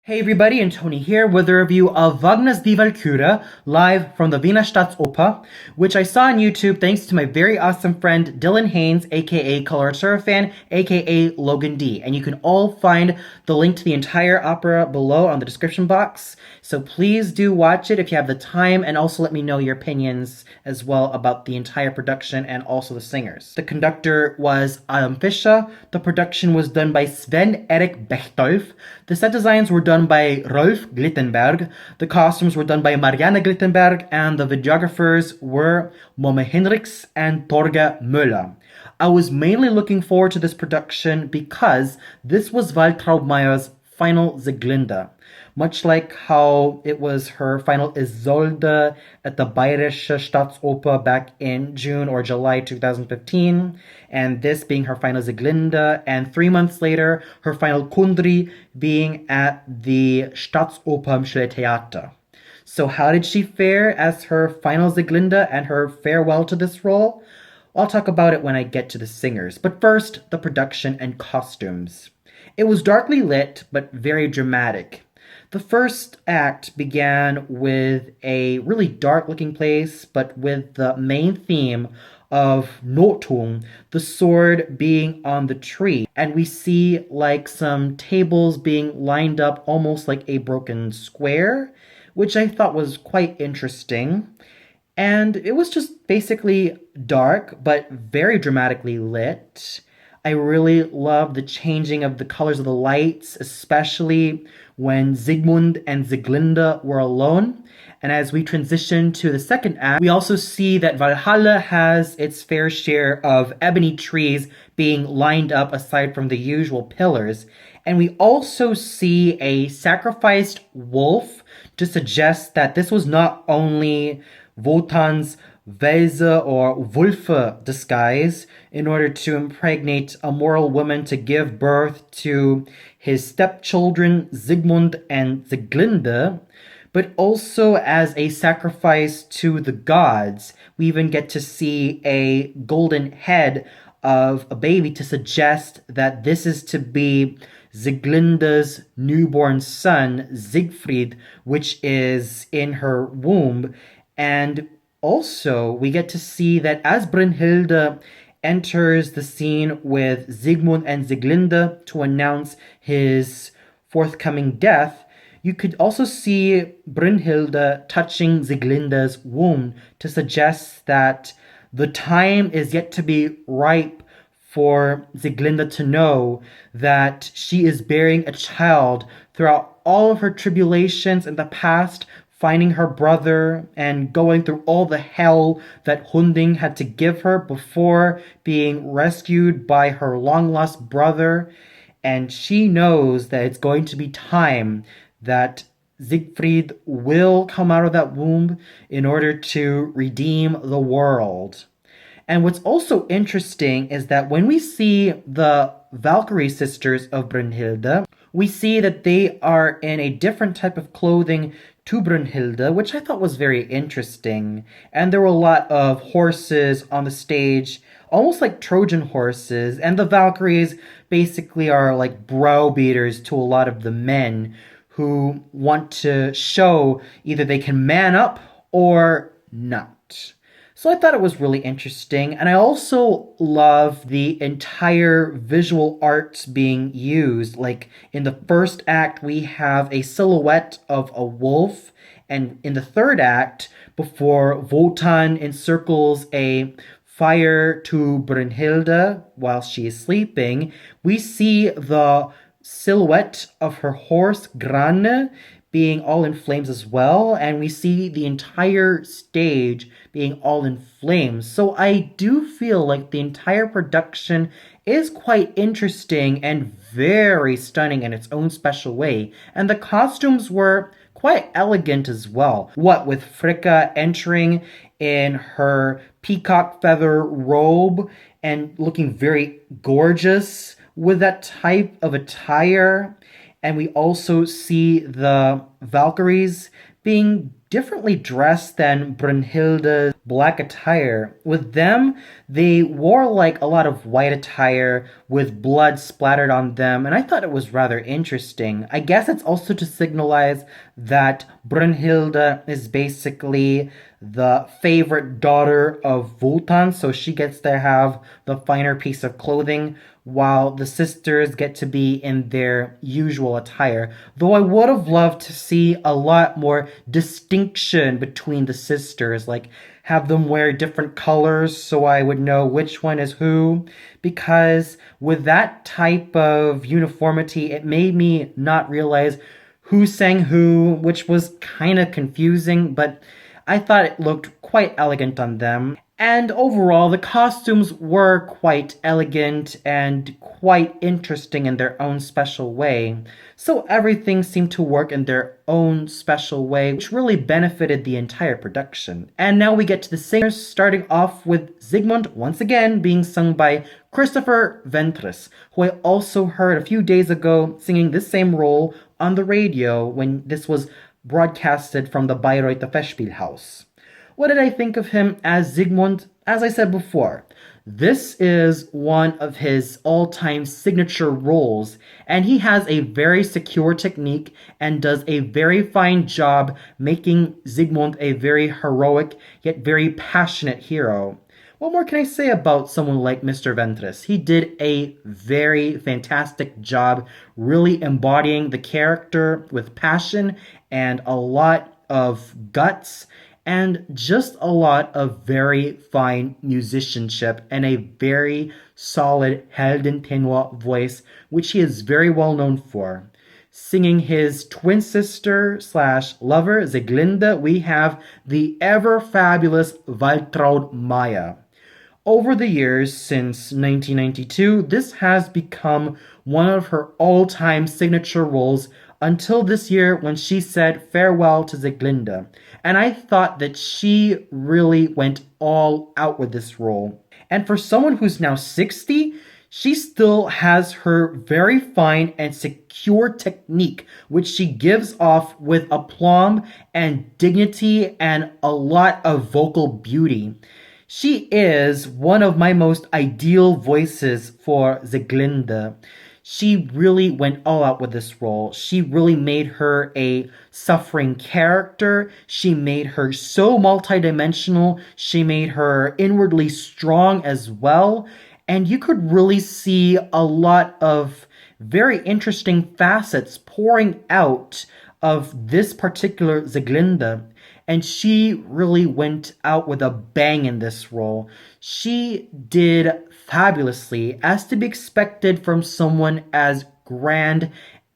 Hey everybody, and Tony here with a review of Wagner's Die Walküre, live from the Wiener Staatsoper, which I saw on YouTube thanks to my very awesome friend Dylan Haynes, aka Coloratura Fan, aka Logan D. And you can all find the link to the entire opera below on the description box. So please do watch it if you have the time, and also let me know your opinions as well about the entire production and also the singers. The conductor was Adam Fischer. The production was done by Sven Erik Bechtolf. The set designs were done by Rolf Glittenberg. The costumes were done by Marianne Glittenberg, and the videographers were Momme Hinrichs and Torge Müller. I was mainly looking forward to this production because this was Waltraud Meier's final Sieglinde. Much like how it was her final Isolde at the Bayerische Staatsoper back in June or July 2015, and this being her final Sieglinde, and 3 months later, her final Kundry being at the Staatsoper am Stille Theater. So how did she fare as her final Sieglinde and her farewell to this role? I'll talk about it when I get to the singers, but first, the production and costumes. It was darkly lit, but very dramatic. The first act began with a really dark-looking place, but with the main theme of Notung, the sword being on the tree. And we see like some tables being lined up almost like a broken square, which I thought was quite interesting. And it was just basically dark, but very dramatically lit. I really love the changing of the colors of the lights, especially when Siegmund and Sieglinde were alone. And as we transition to the second act, we also see that Valhalla has its fair share of ebony trees being lined up aside from the usual pillars. And we also see a sacrificed wolf to suggest that this was not only Wotan's Welse or Wulfe disguise in order to impregnate a mortal woman to give birth to his stepchildren Siegmund and Sieglinde, but also as a sacrifice to the gods. We even get to see a golden head of a baby to suggest that this is to be Sieglinde's newborn son, Siegfried, which is in her womb. And also, we get to see that as Brünnhilde enters the scene with Siegmund and Sieglinde to announce his forthcoming death, you could also see Brünnhilde touching Sieglinde's womb to suggest that the time is yet to be ripe for Sieglinde to know that she is bearing a child throughout all of her tribulations in the past, finding her brother and going through all the hell that Hunding had to give her before being rescued by her long-lost brother. And she knows that it's going to be time that Siegfried will come out of that womb in order to redeem the world. And what's also interesting is that when we see the Valkyrie sisters of Brünnhilde, we see that they are in a different type of clothing to Brünnhilde, which I thought was very interesting. And there were a lot of horses on the stage, almost like Trojan horses, and the Valkyries basically are like browbeaters to a lot of the men who want to show either they can man up or not. So I thought it was really interesting, and I also love the entire visual arts being used. Like in the first act, we have a silhouette of a wolf, and in the third act, before Wotan encircles a fire to Brünnhilde while she is sleeping, we see the silhouette of her horse Grane being all in flames as well, and we see the entire stage being all in flames. So I do feel like the entire production is quite interesting and very stunning in its own special way, and the costumes were quite elegant as well. What with Fricka entering in her peacock feather robe and looking very gorgeous with that type of attire. And we also see the Valkyries being differently dressed than Brunhilde's black attire. With them, they wore like a lot of white attire with blood splattered on them, and I thought it was rather interesting. I guess it's also to signalize that Brunhilde is basically the favorite daughter of Wotan, so she gets to have the finer piece of clothing, while the sisters get to be in their usual attire. Though I would have loved to see a lot more distinction between the sisters, like have them wear different colors so I would know which one is who, because with that type of uniformity, it made me not realize who sang who, which was kind of confusing, but I thought it looked quite elegant on them. And overall, the costumes were quite elegant and quite interesting in their own special way. So everything seemed to work in their own special way, which really benefited the entire production. And now we get to the singers, starting off with Sigmund once again being sung by Christopher Ventris, who I also heard a few days ago singing this same role on the radio when this was broadcasted from the Bayreuther Festspielhaus. What did I think of him as Sigmund? As I said before, this is one of his all-time signature roles, and he has a very secure technique and does a very fine job making Sigmund a very heroic yet very passionate hero. What more can I say about someone like Mr. Ventris? He did a very fantastic job really embodying the character with passion and a lot of guts and just a lot of very fine musicianship and a very solid Heldentenor voice, which he is very well known for. Singing his twin sister slash lover, Sieglinde, we have the ever fabulous Waltraud Meier. Over the years since 1992, this has become one of her all-time signature roles until this year when she said farewell to Sieglinde. And I thought that she really went all out with this role. And for someone who's now 60, she still has her very fine and secure technique, which she gives off with aplomb and dignity and a lot of vocal beauty. She is one of my most ideal voices for Sieglinde. She really went all out with this role. She really made her a suffering character. She made her so multidimensional. She made her inwardly strong as well. And you could really see a lot of very interesting facets pouring out of this particular Sieglinde. And she really went out with a bang in this role. She did fabulously, as to be expected from someone as grand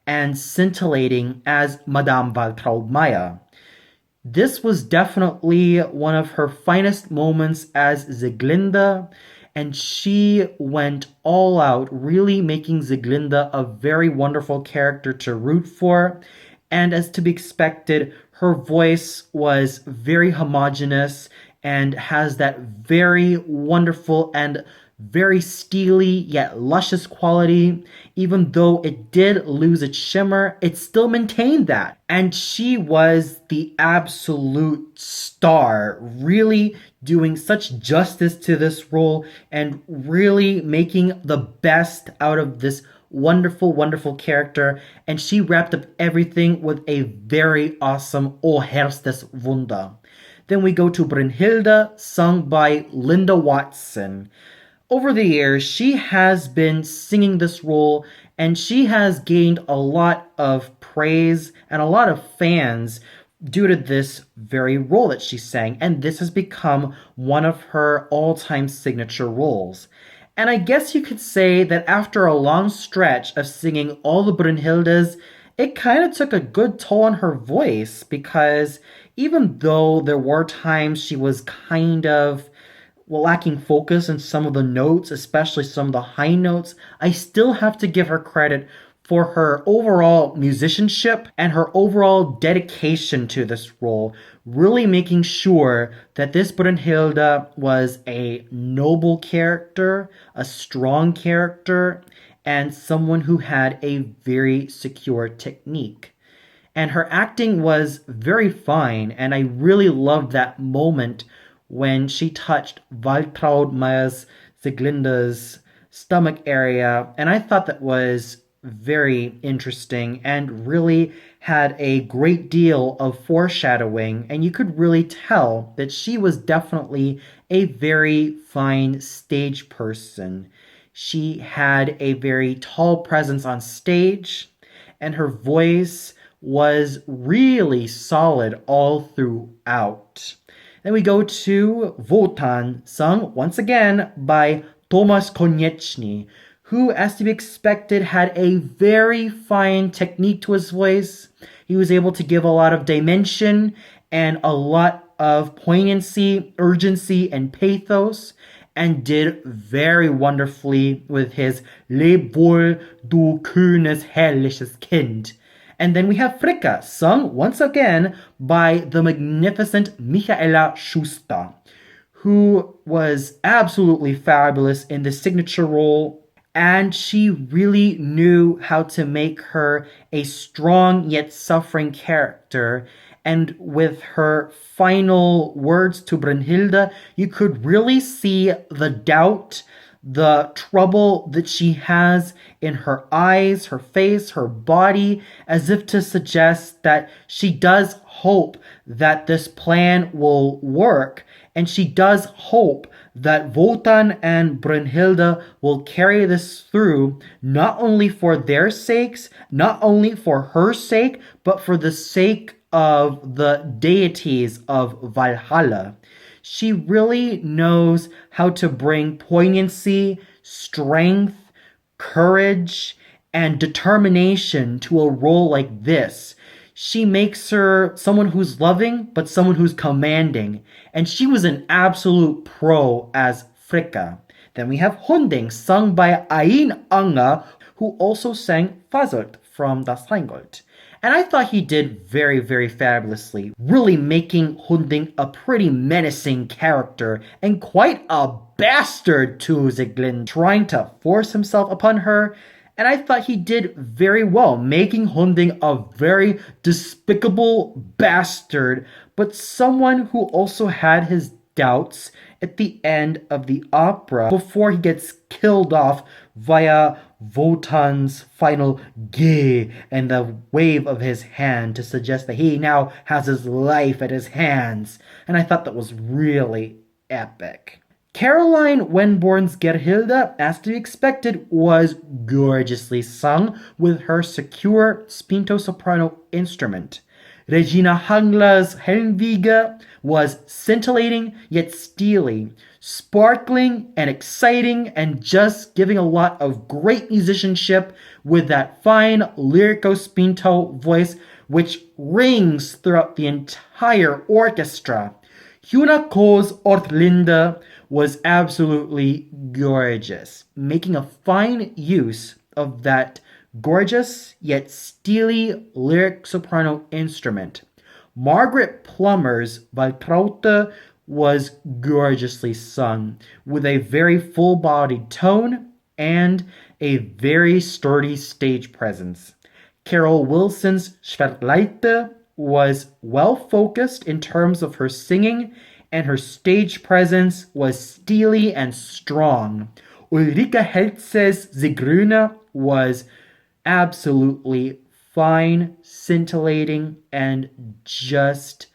and scintillating as Madame Waltraud Meier. This was definitely one of her finest moments as Sieglinde, and she went all out, really making Sieglinde a very wonderful character to root for. And as to be expected, her voice was very homogeneous and has that very wonderful and very steely yet luscious quality. Even though it did lose its shimmer, it still maintained that. And she was the absolute star, really doing such justice to this role and really making the best out of this wonderful, wonderful character. And she wrapped up everything with a very awesome O Herstes Wunder. Then we go to Brunhilde, sung by Linda Watson. Over the years, she has been singing this role and she has gained a lot of praise and a lot of fans due to this very role that she sang. And this has become one of her all-time signature roles. And I guess you could say that after a long stretch of singing all the Brunhildes, it kind of took a good toll on her voice, because even though there were times she was kind of lacking focus in some of the notes, especially some of the high notes, I still have to give her credit for her overall musicianship and her overall dedication to this role, really making sure that this Brunhilde was a noble character, a strong character, and someone who had a very secure technique. And her acting was very fine, and I really loved that moment when she touched Waltraud Meier's Sieglinde's stomach area, and I thought that was very interesting and really had a great deal of foreshadowing, and you could really tell that she was definitely a very fine stage person. She had a very tall presence on stage, and her voice was really solid all throughout. Then we go to Wotan, sung once again by Tomasz Konieczny, who, as to be expected, had a very fine technique to his voice. He was able to give a lot of dimension and a lot of poignancy, urgency, and pathos, and did very wonderfully with his Leb wohl, du kühnes, herrliches Kind. And then we have Fricka, sung once again by the magnificent Michaela Schuster, who was absolutely fabulous in the signature role, and she really knew how to make her a strong yet suffering character. And with her final words to Brunhilde, you could really see the doubt, the trouble that she has in her eyes, her face, her body, as if to suggest that she does hope that this plan will work, and she does hope that Wotan and Brunhilde will carry this through, not only for their sakes, not only for her sake, but for the sake of the deities of Valhalla. She really knows how to bring poignancy, strength, courage, and determination to a role like this. She makes her someone who's loving, but someone who's commanding. And she was an absolute pro as Fricka. Then we have Hunding, sung by Ain Anga, who also sang Fasolt from Das Rheingold. And I thought he did very, very fabulously, really making Hunding a pretty menacing character and quite a bastard to Sieglinde, trying to force himself upon her. And I thought he did very well, making Hunding a very despicable bastard, but someone who also had his doubts at the end of the opera before he gets killed off via Wotan's final "Geh" and the wave of his hand to suggest that he now has his life at his hands. And I thought that was really epic. Caroline Wenborn's Gerhilde, as to be expected, was gorgeously sung with her secure spinto-soprano instrument. Regina Hangla's Helmwege was scintillating yet steely, sparkling and exciting, and just giving a lot of great musicianship with that fine lyrico-spinto voice which rings throughout the entire orchestra. Huna Ko's Ortlinde was absolutely gorgeous, making a fine use of that gorgeous yet steely lyric soprano instrument. Margaret Plummer's Waltraute was gorgeously sung, with a very full-bodied tone and a very sturdy stage presence. Carol Wilson's Schwertleite was well-focused in terms of her singing, and her stage presence was steely and strong. Ulrike Heltz's Zigrüne was absolutely fine, scintillating, and just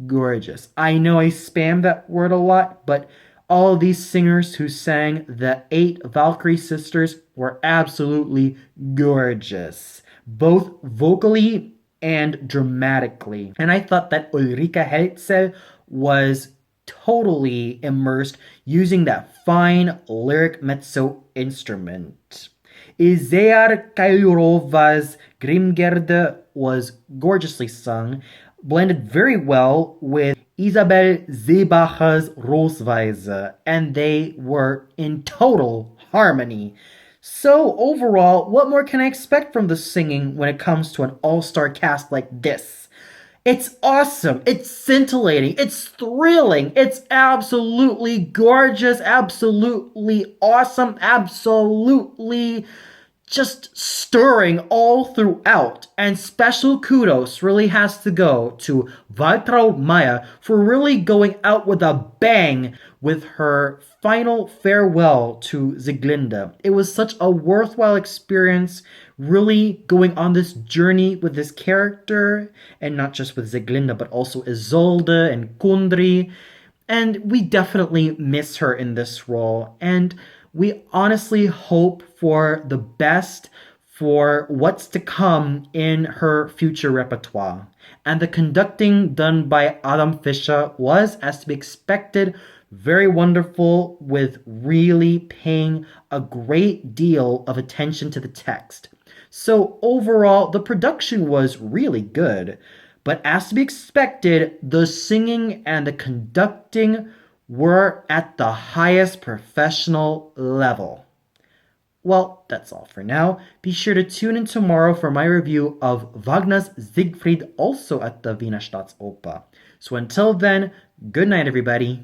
gorgeous. I know I spam that word a lot, but all of these singers who sang the 8 Valkyrie sisters were absolutely gorgeous, both vocally and dramatically. And I thought that Ulrike Heltze was totally immersed using that fine lyric mezzo instrument. Isear Kairova's Grimgerde was gorgeously sung, blended very well with Isabel Seebacher's Rosweise, and they were in total harmony. So overall, what more can I expect from the singing when it comes to an all-star cast like this? It's awesome, it's scintillating, it's thrilling, it's absolutely gorgeous, absolutely awesome, absolutely just stirring all throughout. And special kudos really has to go to Waltraud Meier for really going out with a bang with her final farewell to Sieglinde. It was such a worthwhile experience, really going on this journey with this character, and not just with Sieglinde, but also Isolde and Kundry. And we definitely miss her in this role. And we honestly hope for the best for what's to come in her future repertoire. And the conducting done by Adam Fischer was, as to be expected, very wonderful, with really paying a great deal of attention to the text. So overall, the production was really good. But as to be expected, the singing and the conducting were at the highest professional level. Well, that's all for now. Be sure to tune in tomorrow for my review of Wagner's Siegfried, also at the Wiener Staatsoper. So until then, good night, everybody.